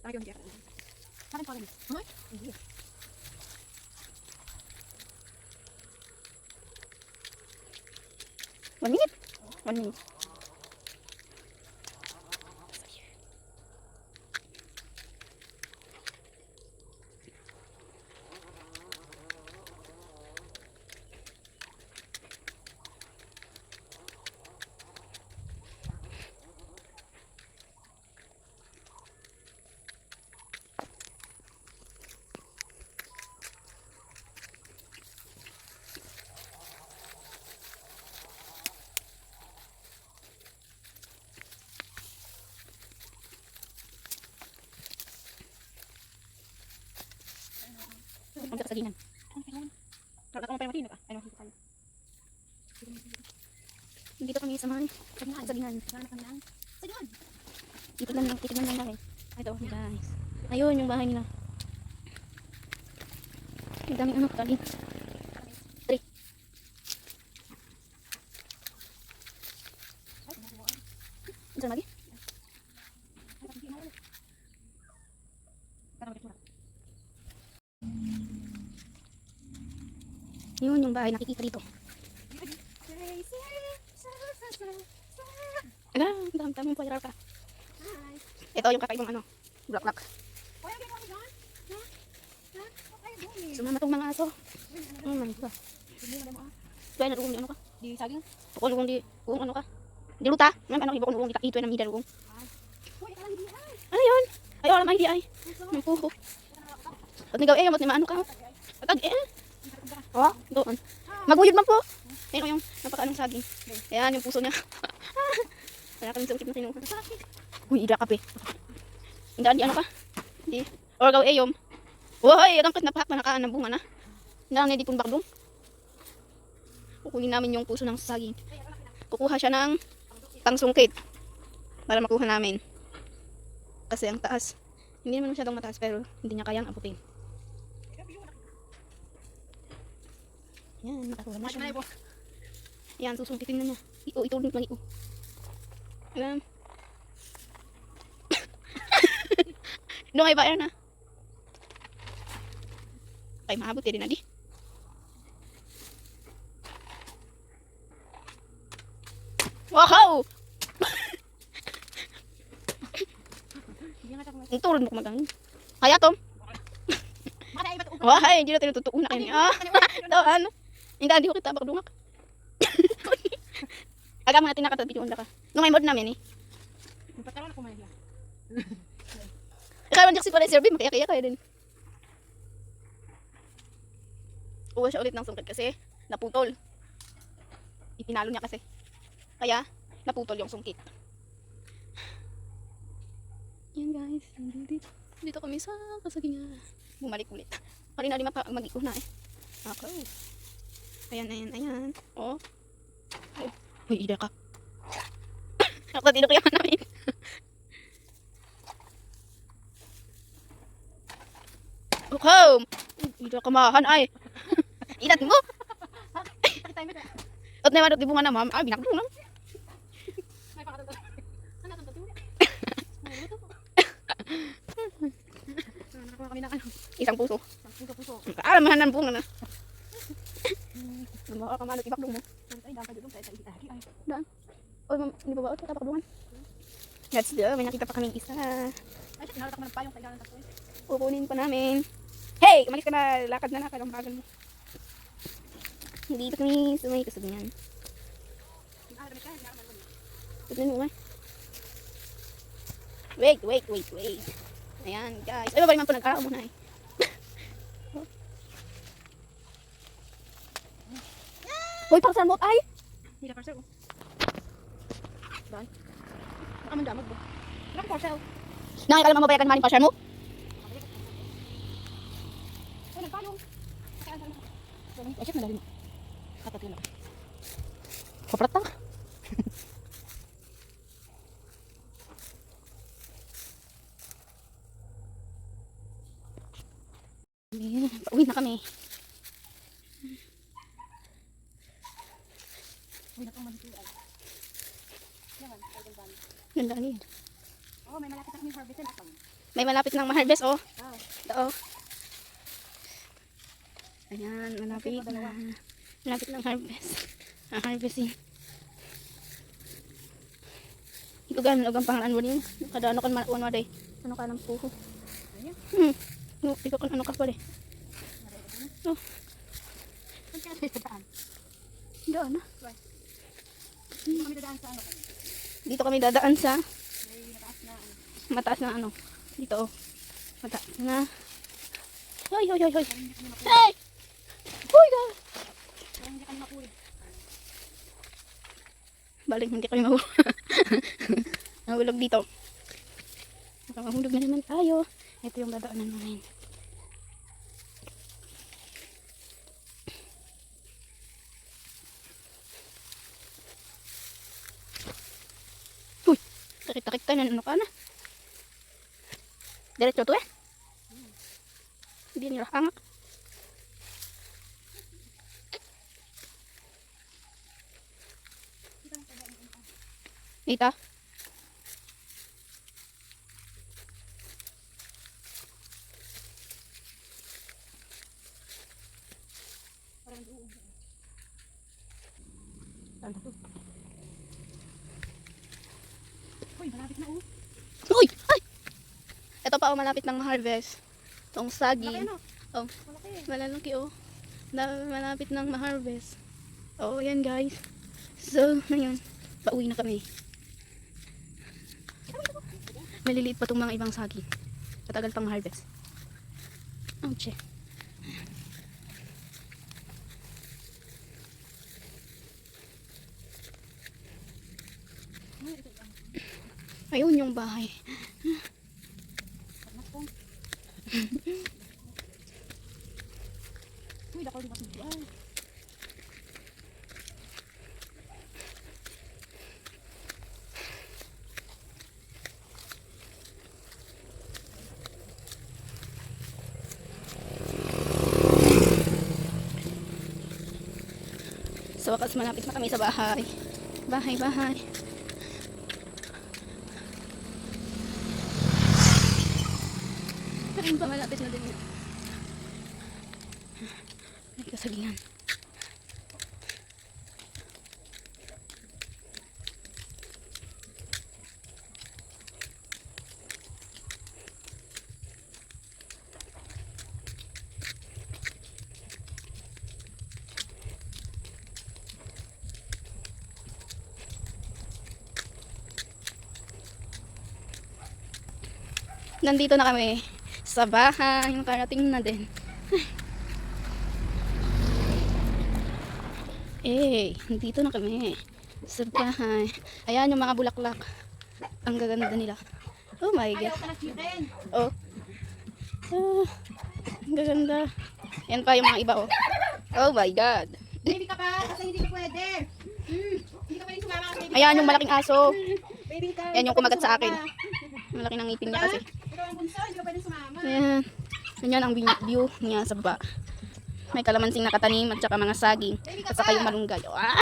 Tayo hindi ako. Saan pa rin? Hoy. Hindi. 1 minute. 1 minute. Ang sa sagingan. Kalau kamu pengen mati enggak? Ayo kita. Dito kami sa mga sagingan. Sagingan. Titignan lang namin. Ito, guys. Ayun, yung bahay nila. Ang daming ano, tali. 3. Saan lagi? Yun yung bahay nakikita dito. Ala, dami yung payar ka. Ito yung kakaibang ano, bulaklak. Sumama tong mga aso. Man, ba. Tuwa na rugong di ano ka? Di saging. Tukol rugong di, kung ano ka? Di luta. May ano ibang rugong ito na mida rugong. Ano yun? Ay, wala may di ay. May puho. At nigaw eh, mat ni maano ka? Atag eh. Oh, doon. Maguyod man po. Ayun yung napakaanong saging. Ayan yung puso niya. Wala kami sa ukit na kinuha. Uy, ida kape. Hindi ano ka? Hindi. Or gaw eyom. Woy, ang kit napahak pa nakaan ng bunga na. Hindi di pun bakdong. Kukunin namin yung puso ng saging. Kukuha siya ng pangsungkit para makuha namin. Kasi ang taas. Hindi naman masyadong mataas pero hindi niya kayang abutin. Yan, nakakuha na siya. Yan, susungkitin na niya. Itulong lang ito. Alam. Doon ay bayar na. Ay, maabot din na di. Wow! Ang turun mo kumagangin. Kaya, Tom? Wah, hindi na tinututuon na kayo. Ito, ano? Hindi ko kita bakdungak. Aga mga tinakatabi yung ka. Nung may mod namin eh. Pagkaroon ako man. Ikaw man si pala serve, makaya kaya din. Uwa siya ulit ng sungkit kasi naputol. Ipinalo niya kasi. Kaya naputol yung sungkit. Yan guys, dito kami sa kasagingan. Bumalik ulit. Pari na lima pa mag-iko na eh. Okay. Ayan. Oh. Uy, ida ka. Ako dito kaya namin. Okay. Ida ka mahan ay. Ilat mo. At na madot di bunga na ma'am. Ah, binakdong lang. Isang puso. Alam mo hanan bunga na. Mga kamano ibakdong mo. Dan. Oy, hindi ba ba tapakdungan? That's the, may nakita pa kaming isa. Ay, nalatak man pa yung kailangan tapos. Kukunin pa namin. Hey, umalis ka na. Lakad na lakad ang bagal mo. Hindi pa kami sa may kasagingan. Tignan mo nga. Wait. Ayan, guys. Ay, babay man po nag-araw muna eh. Hoy, parcel mo ay! Hindi na parcel. Dahil. Baka man damag ba? Wala kang parcel. Nakikala mo mabayagan man yung parcel mo? Ay, nagpalong. Ay, shit, madali mo. Katatin ako. Kaprat na. Pauwi na kami. Uy, nakang manituan. Yan, ay ganda. Ganda niyan. Oh, may malapit na kami harvestin. May malapit ng ma-harvest, oh. Ah. Oo. Ayan, malapit na. Malapit ng harvest. Ang harvesting. Ikugan, lugang pangalan mo rin. Kada ano kan malawan mo day. Ano ka ng puho. Ikaw kan ano ka pala eh. Oh, Saan kaya tayo dadaan? doon na. Kami dadaan sa ano? Dito kami dadaan sa May mataas na ano. mataas na ano. Dito oh. Mataas na. Hoy, hoy, hoy, hoy. Hey! Hoy, God! Parang hindi kami mapuri. Balik, hindi kami mahulog. Mahulog dito. Baka mahulog na naman tayo. Ito yung dadaanan namin. Uy! Takit-takit tayo na ano ka na. Diretso to eh. Hindi nila hangak. Dito. Parang doon. Uy, malapit na oh. Uy! Ay! Ito pa oh, malapit ng harvest. Itong Malaki saging. ano? Oh, Malaki eh. malalaki oh. Malapit ng ma-harvest. Oh, yan guys. So, ngayon, pauwi na kami. Maliliit pa itong mga ibang saging. Matagal pang harvest. Ouch. Ayun yung bahay. Uy, dako di ba? Ay. Sa wakas malapit na kami sa bahay. Bahay. Ayun pa, malapit na din yun. Ay, kasagingan. Nandito na kami sa bahay. Nakarating na din. Nandito na kami sa bahay. Ayan yung mga bulaklak. Ang gaganda nila. Oh my God. Ayaw ka na chicken. Oh. Ang gaganda. Yan pa yung mga iba oh. Oh my God. Baby ka pa, kasi hindi ka pwede. Hindi ka pwede sumama kasi baby Ayan ka. yung malaking aso. Baby ka. Yan yung kumagat sa akin. Malaki ng ngipin niya kasi. Ikaw ang bunso, hindi ka pwede sumama. Ayan. Ganyan ang view niya sa baba. May kalamansing nakatanim at saka mga saging. At saka yung malunggay. Ah!